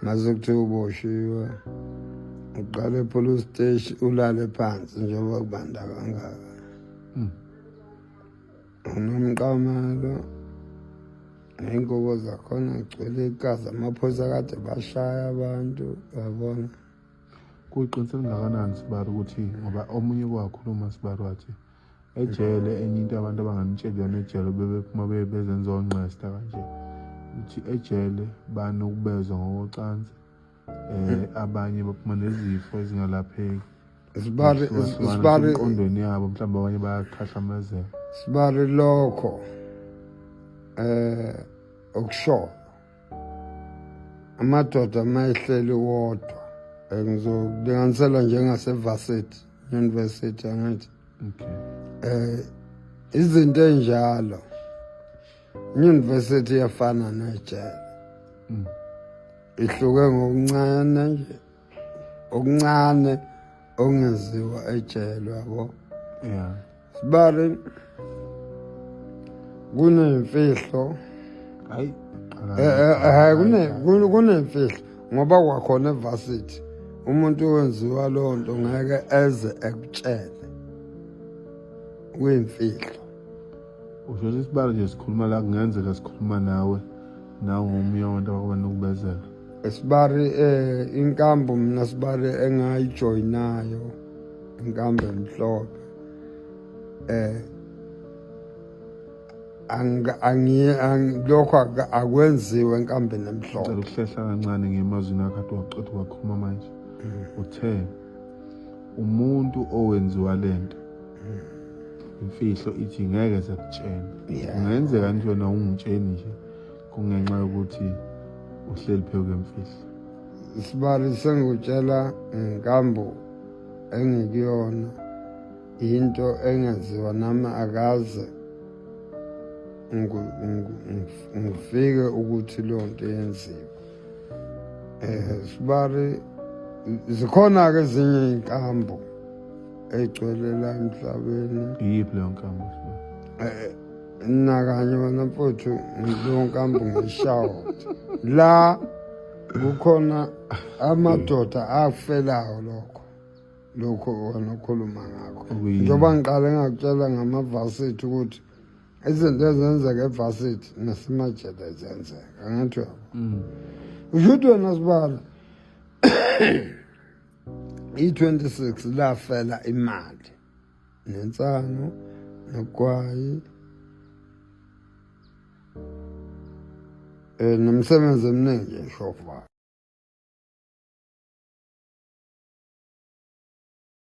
mase kuthiwa uboshiwe uqala epolice station ulale phansi njengoba kubanda kangaka. Unomqamelo ney'ngubo zakhona gcwele igazi, amaphoyisa kade bashaya abantu, yabona. Kuyiqiniseka kangakanani Sibari ukuthi ngoba omunye kwakhuluma Sibari wathi ejele enye into abantu abanganitsheli yona ejele bebephuma bezenza onqesta kanje uthi ejele banokubezwa ngokocansi abanye baphuma nezifo ezingalapheki. Sibari emqondweni yabo mhlawumbe abanye bayakhahlamezeka. Sibari lokho okusho amadoda mayehleli wodwa ngizokulinganisela njengaseVarsity University angithi. Izinto enjalo i-university iyafana nejele. Ihluke ngokuncane nje okuncane ongeziwa ejele yabo. Sibari kunemfihlo kunemfihlo ngoba kwakhona eVarsity umuntu owenziwa leyo nto ngeke eze ekutshele kuyimfihlo. Usho ukuthi Sibari nje sikhuluma la kungenzeka sikhuluma nawe ngomunye wabantu abakuba nokubezela. Sibari inkambo mina Sibari engayijoyinayo inkambo emhlophe lokho akwenziwe enkambeni emhlophe. Ukuhlehla kancane ngemazwini akho kade waqeda wakhuluma manje. Uthe umuntu owenziwa lento imfihlo ithi ngeke sekutshena. Kungenzeka nje wena ungitsheni nje kungenxa yokuthi uhleli phezu kwemfihlo. Sibari sengutshela inkambo engikuyona into engenziwa nami akaze ngifike ukuthi leyo nto yenziwe. Sibari zikhona-ke ezinye iy'nkambo ey'gcwele la emhlabeni. Iyiphi leyo nkambo? Nakanye wena mfowethu leyo nkambo ngishawuthi la kukhona amadoda afelayo lokho wena okhuluma ngakho. Njengoba ngiqale ngakutshela ngamaVarsity ukuthi izinto ezenzeka eVarsity nasemajele zenzeka ngathi ushuthi wena Sibari i-26 lafela imali nensano nogwayi nomsebenzi eminingi nje shofa.